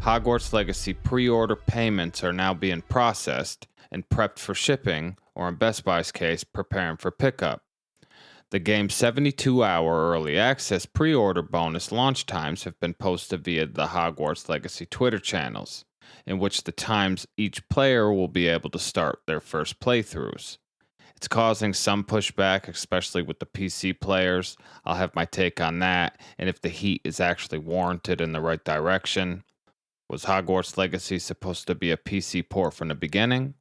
Hogwarts Legacy pre-order payments are now being processed and prepped for shipping, or in Best Buy's case, preparing for pickup. The game's 72-hour early access pre-order bonus launch times have been posted via the Hogwarts Legacy Twitter channels, in which the times each player will be able to start their first playthroughs. It's causing some pushback, especially with the PC players. I'll have my take on that, and if the heat is actually warranted in the right direction. Was Hogwarts Legacy supposed to be a PC port from the beginning?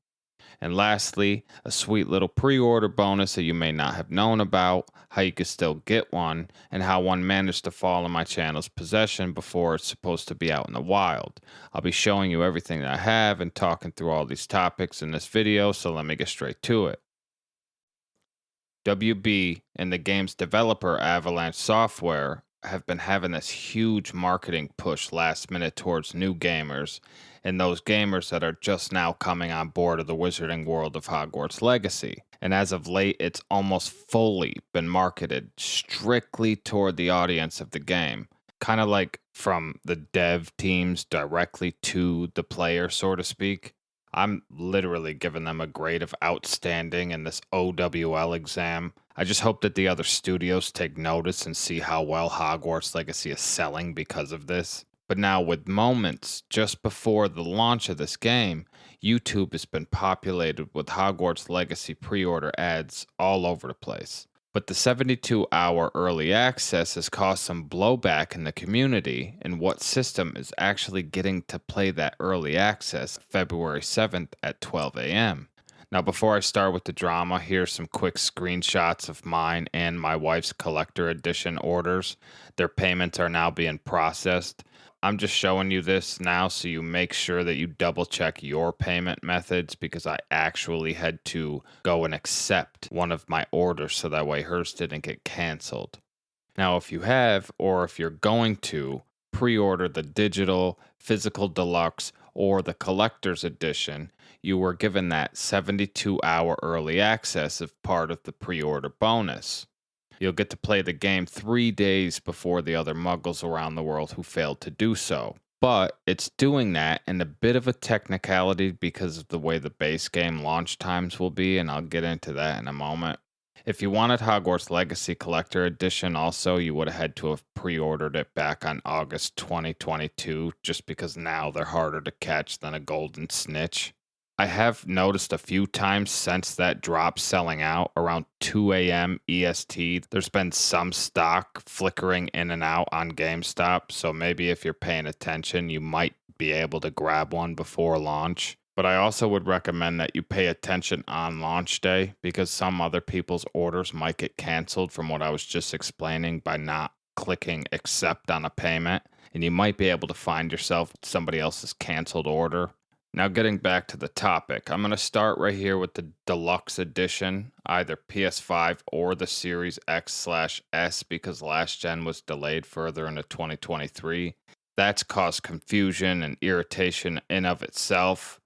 And lastly, a sweet little pre-order bonus that you may not have known about, how you could still get one, and how one managed to fall in my channel's possession before it's supposed to be out in the wild. I'll be showing you everything that I have and talking through all these topics in this video, so let me get straight to it. WB and the game's developer Avalanche Software have been having this huge marketing push last minute towards new gamers and those gamers that are just now coming on board of the wizarding world of Hogwarts Legacy. And as of late, it's almost fully been marketed strictly toward the audience of the game. Kind of like from the dev teams directly to the player, so to speak. I'm literally giving them a grade of outstanding in this OWL exam. I just hope that the other studios take notice and see how well Hogwarts Legacy is selling because of this. But now with moments just before the launch of this game, YouTube has been populated with Hogwarts Legacy pre-order ads all over the place. But the 72-hour early access has caused some blowback in the community, and what system is actually getting to play that early access February 7th at 12 a.m. Now, before I start with the drama, here's some quick screenshots of mine and my wife's collector edition orders. Their payments are now being processed. I'm just showing you this now so you make sure that you double check your payment methods, because I actually had to go and accept one of my orders so that way hers didn't get canceled. Now, if you have, or if you're going to, pre-order the digital, physical deluxe, or the collector's edition, you were given that 72-hour early access as part of the pre-order bonus. You'll get to play the game 3 days before the other muggles around the world who failed to do so. But it's doing that in a bit of a technicality because of the way the base game launch times will be, and I'll get into that in a moment. If you wanted Hogwarts Legacy Collector Edition also, you would have had to have pre-ordered it back on August 2022, just because now they're harder to catch than a golden snitch. I have noticed a few times since that drop selling out around 2 a.m. EST. There's been some stock flickering in and out on GameStop, so maybe if you're paying attention, you might be able to grab one before launch. But I also would recommend that you pay attention on launch day, because some other people's orders might get canceled from what I was just explaining by not clicking accept on a payment, and you might be able to find yourself somebody else's canceled order. Now, getting back to the topic, I'm going to start right here with the Deluxe Edition, either PS5 or the Series X/S, because last gen was delayed further into 2023. That's caused confusion and irritation in of itself.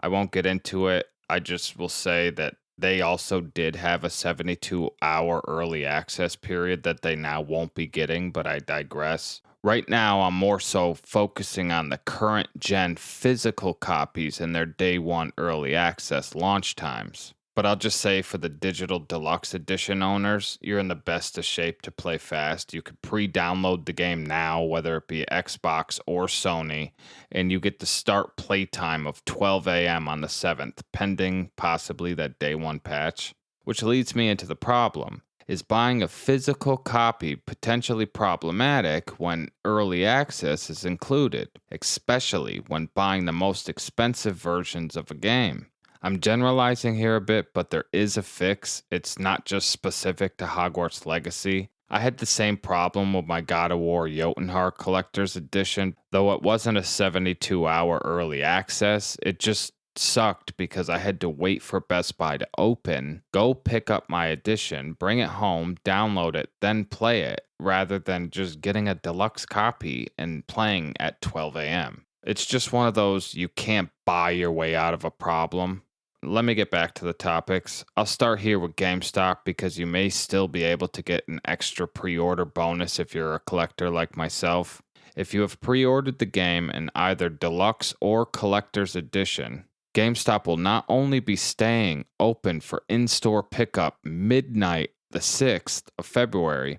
I won't get into it. I just will say that they also did have a 72-hour early access period that they now won't be getting, but I digress. Right now, I'm more so focusing on the current gen physical copies and their day one early access launch times. But I'll just say for the digital deluxe edition owners, you're in the best of shape to play fast. You could pre-download the game now, whether it be Xbox or Sony, and you get the start playtime of 12 a.m. on the 7th, pending possibly that day one patch. Which leads me into the problem. Is buying a physical copy potentially problematic when early access is included, especially when buying the most expensive versions of a game? I'm generalizing here a bit, but there is a fix. It's not just specific to Hogwarts Legacy. I had the same problem with my God of War Jotunheim Collector's Edition, though it wasn't a 72-hour early access. It just sucked because I had to wait for Best Buy to open, go pick up my edition, bring it home, download it, then play it, rather than just getting a deluxe copy and playing at 12 a.m. It's just one of those you can't buy your way out of a problem. Let me get back to the topics. I'll start here with GameStop because you may still be able to get an extra pre-order bonus if you're a collector like myself. If you have pre-ordered the game in either deluxe or collector's edition, GameStop will not only be staying open for in-store pickup midnight the 6th of February,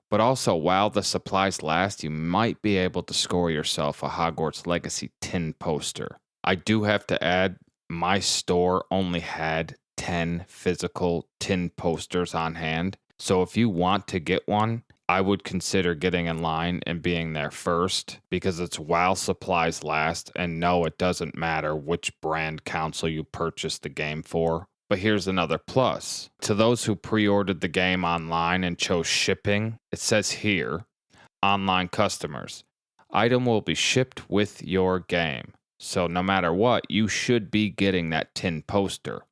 but also while the supplies last, you might be able to score yourself a Hogwarts Legacy tin poster. I do have to add, my store only had 10 physical tin posters on hand. So if you want to get one, I would consider getting in line and being there first because it's while supplies last. And no, it doesn't matter which brand console you purchased the game for. But here's another plus. To those who pre-ordered the game online and chose shipping, it says here, online customers, item will be shipped with your game. So no matter what, you should be getting that tin poster.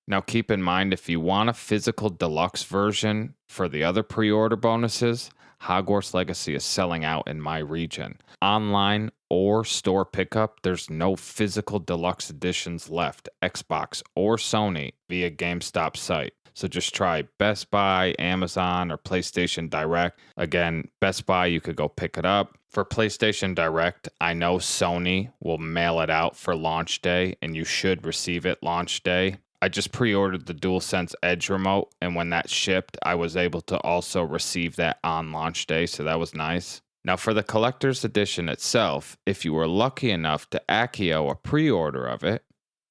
Now keep in mind, if you want a physical deluxe version for the other pre-order bonuses, Hogwarts Legacy is selling out in my region. Online or store pickup, there's no physical deluxe editions left, Xbox or Sony, via GameStop site. So just try Best Buy, Amazon, or PlayStation Direct. Again, Best Buy, you could go pick it up. For PlayStation Direct, I know Sony will mail it out for launch day, and you should receive it launch day. I just pre-ordered the DualSense Edge remote, and when that shipped, I was able to also receive that on launch day, so that was nice. Now for the collector's edition itself, if you were lucky enough to Accio a pre-order of it,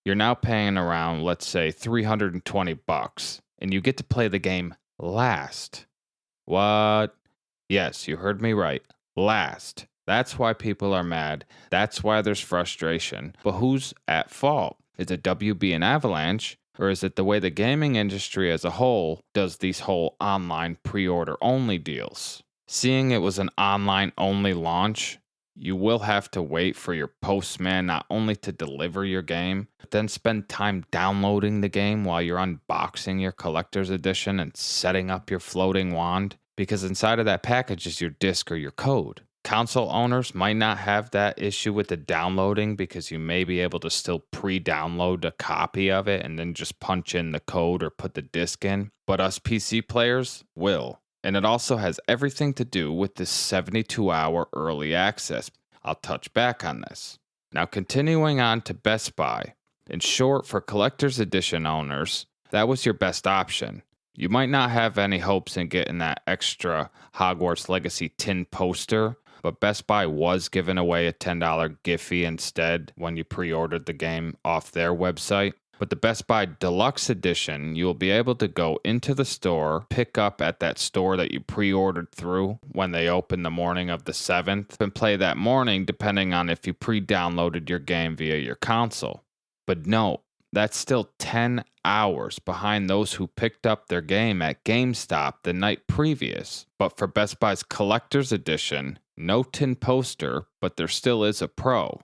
you're now paying around, let's say, $320, and you get to play the game last. What? Yes, you heard me right. Last. That's why people are mad. That's why there's frustration. But who's at fault? Is it WB and Avalanche? Or is it the way the gaming industry as a whole does these whole online pre-order only deals? Seeing it was an online only launch, you will have to wait for your postman not only to deliver your game, but then spend time downloading the game while you're unboxing your collector's edition and setting up your floating wand, because inside of that package is your disc or your code. Console owners might not have that issue with the downloading because you may be able to still pre-download a copy of it and then just punch in the code or put the disc in, but us PC players will. And it also has everything to do with this 72-hour early access. I'll touch back on this. Now continuing on to Best Buy. In short, for collector's edition owners, that was your best option. You might not have any hopes in getting that extra Hogwarts Legacy tin poster, but Best Buy was giving away a $10 Giphy instead when you pre-ordered the game off their website. But the Best Buy Deluxe Edition, you'll be able to go into the store, pick up at that store that you pre-ordered through when they open the morning of the 7th, and play that morning depending on if you pre-downloaded your game via your console. But no, that's still 10 hours behind those who picked up their game at GameStop the night previous. But for Best Buy's Collector's Edition, no tin poster, but there still is a pro.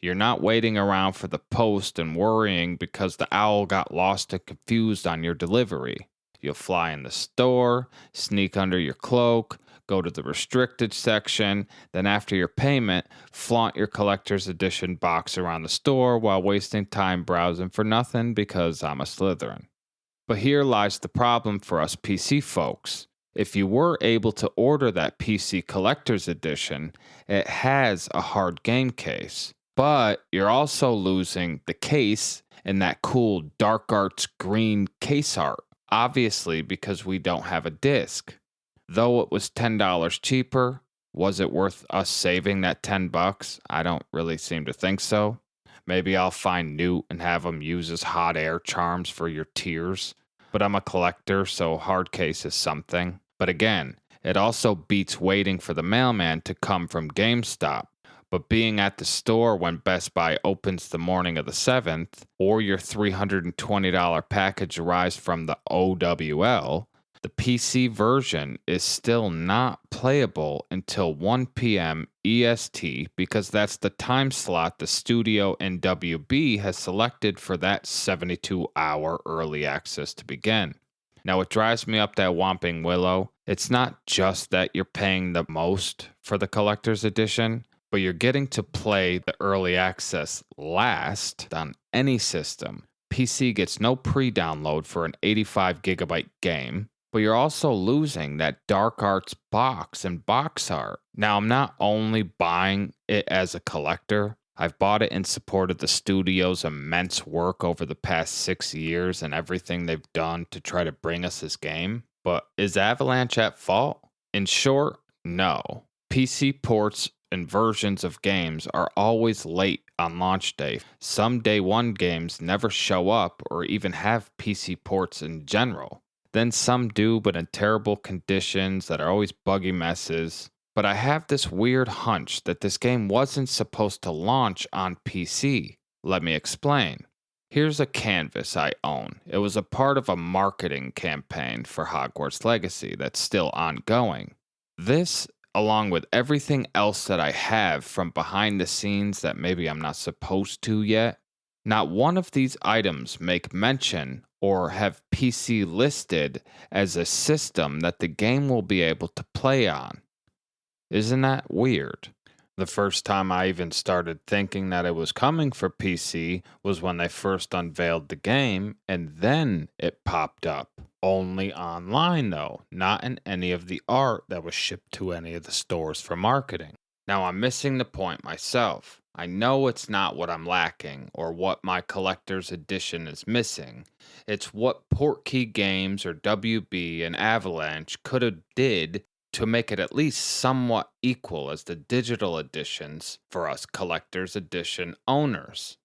You're not waiting around for the post and worrying because the owl got lost and confused on your delivery. You'll fly in the store, sneak under your cloak, go to the restricted section, then after your payment, flaunt your collector's edition box around the store while wasting time browsing for nothing because I'm a Slytherin. But here lies the problem for us PC folks. If you were able to order that PC collector's edition, it has a hard game case. But you're also losing the case and that cool dark arts green case art. Obviously, because we don't have a disc. Though it was $10 cheaper, was it worth us saving that $10? I don't really seem to think so. Maybe I'll find Newt and have him use his hot air charms for your tears. But I'm a collector, so hard case is something. But again, it also beats waiting for the mailman to come from GameStop. But being at the store when Best Buy opens the morning of the 7th, or your $320 package arrives from the OWL, the PC version is still not playable until 1 p.m. EST because that's the time slot the studio and WB has selected for that 72-hour early access to begin. Now, it drives me up that whomping willow. It's not just that you're paying the most for the collector's edition, but you're getting to play the early access last on any system. PC gets no pre-download for an 85 gigabyte game. but you're also losing that dark arts box and box art. Now, I'm not only buying it as a collector, I've bought it in support of the studio's immense work over the past 6 years and everything they've done to try to bring us this game. But is Avalanche at fault? In short, no. PC ports and versions of games are always late on launch day. Some day one games never show up or even have PC ports in general. Then some do, but in terrible conditions that are always buggy messes. But I have this weird hunch that this game wasn't supposed to launch on PC. Let me explain. Here's a canvas I own. It was a part of a marketing campaign for Hogwarts Legacy that's still ongoing. This, along with everything else that I have from behind the scenes that maybe I'm not supposed to yet, not one of these items make mention or have PC listed as a system that the game will be able to play on. Isn't that weird? The first time I even started thinking that it was coming for PC was when they first unveiled the game, and then it popped up. Only online, though, not in any of the art that was shipped to any of the stores for marketing. Now, I'm missing the point myself. I know it's not what I'm lacking or what my collector's edition is missing. It's what Portkey Games or WB and Avalanche could have did to make it at least somewhat equal as the digital editions for us collector's edition owners.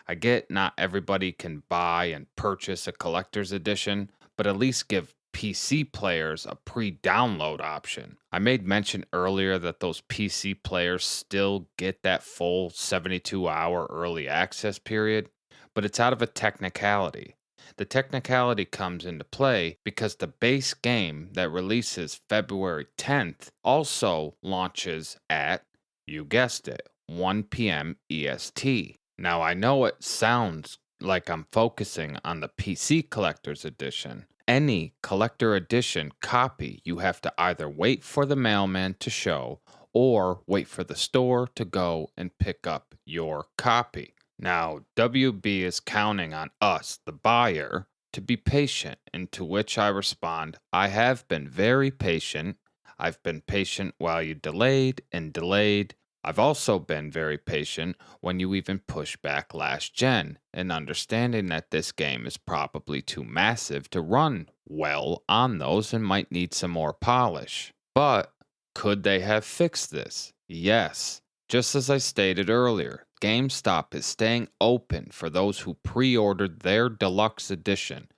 I get not everybody can buy and purchase a collector's edition, but at least give PC players a pre download option. I made mention earlier that those PC players still get that full 72-hour early access period, but it's out of a technicality. The technicality comes into play because the base game that releases February 10th also launches at, you guessed it, 1 p.m. EST. Now, I know it sounds like I'm focusing on the PC Collector's Edition. Any Collector Edition copy, you have to either wait for the mailman to show or wait for the store to go and pick up your copy. Now, WB is counting on us, the buyer, to be patient, and to which I respond, I have been very patient. I've been patient while you delayed and delayed. I've also been very patient when you even pushed back last gen, and understanding that this game is probably too massive to run well on those and might need some more polish. But could they have fixed this? Yes. Just as I stated earlier, GameStop is staying open for those who pre ordered their deluxe edition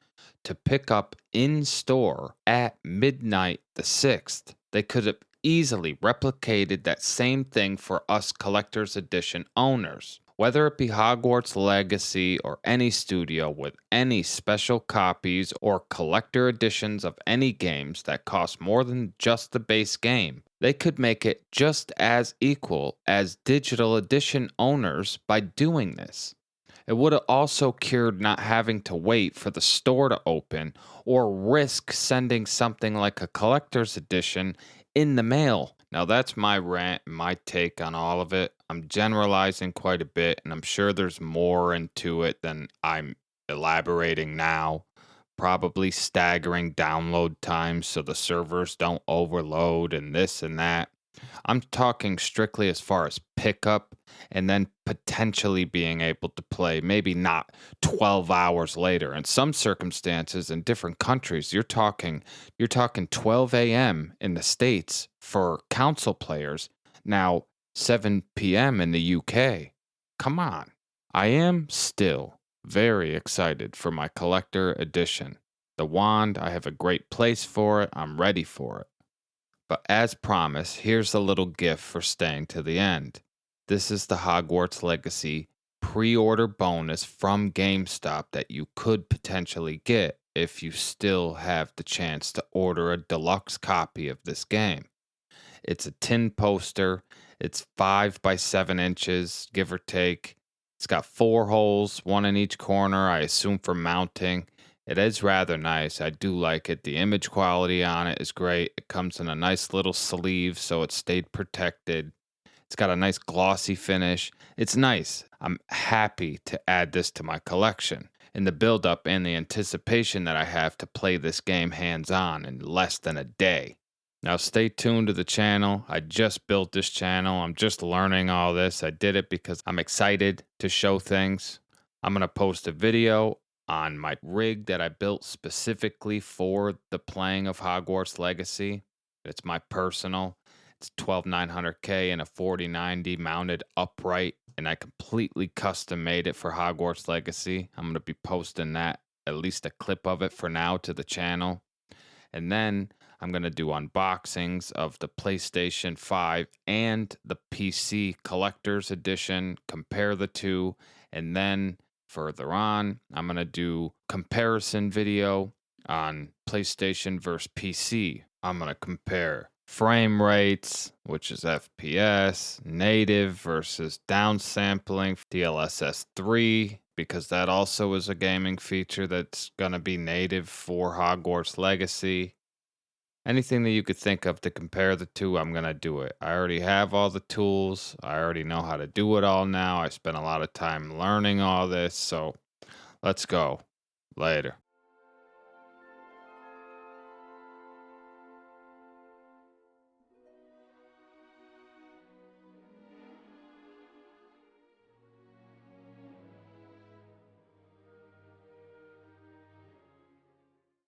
to pick up in store at midnight the 6th. They could have easily replicated that same thing for us collector's edition owners. Whether it be Hogwarts Legacy or any studio with any special copies or collector editions of any games that cost more than just the base game, they could make it just as equal as digital edition owners by doing this. It would have also cured not having to wait for the store to open or risk sending something like a collector's edition in the mail. Now, that's my rant and my take on all of it. I'm generalizing quite a bit, and I'm sure there's more into it than I'm elaborating now. Probably staggering download times so the servers don't overload and this and that. I'm talking strictly as far as pickup and then potentially being able to play maybe not 12 hours later. In some circumstances in different countries, you're talking 12 a.m. in the States for console players. Now 7 p.m. in the UK. Come on. I am still very excited for my collector edition. The wand, I have a great place for it. I'm ready for it. But as promised, here's a little gift for staying to the end. This is the Hogwarts Legacy pre-order bonus from GameStop that you could potentially get if you still have the chance to order a deluxe copy of this game. It's a tin poster. It's 5 by 7 inches, give or take. It's got 4 holes, one in each corner, I assume for mounting. It is rather nice. I do like it. The image quality on it is great. It comes in a nice little sleeve, so it stayed protected. It's got a nice glossy finish. It's nice. I'm happy to add this to my collection. and the build up and the anticipation that I have to play this game hands on in less than a day. Now, stay tuned to the channel. I just built this channel. I'm just learning all this. I did it because I'm excited to show things. I'm going to post a video on my rig that I built specifically for the playing of Hogwarts Legacy. It's my personal. It's 12900K and a 4090 mounted upright, and I completely custom made it for Hogwarts Legacy. I'm going to be posting that, at least a clip of it for now, to the channel. And then I'm going to do unboxings of the PlayStation 5 and the PC Collector's Edition, compare the two, and then further on, I'm going to do comparison video on PlayStation versus PC. I'm going to compare frame rates, which is FPS, native versus downsampling, DLSS 3, because that also is a gaming feature that's going to be native for Hogwarts Legacy. Anything that you could think of to compare the two, I'm going to do it. I already have all the tools. I already know how to do it all now. I spent a lot of time learning all this, so let's go. Later.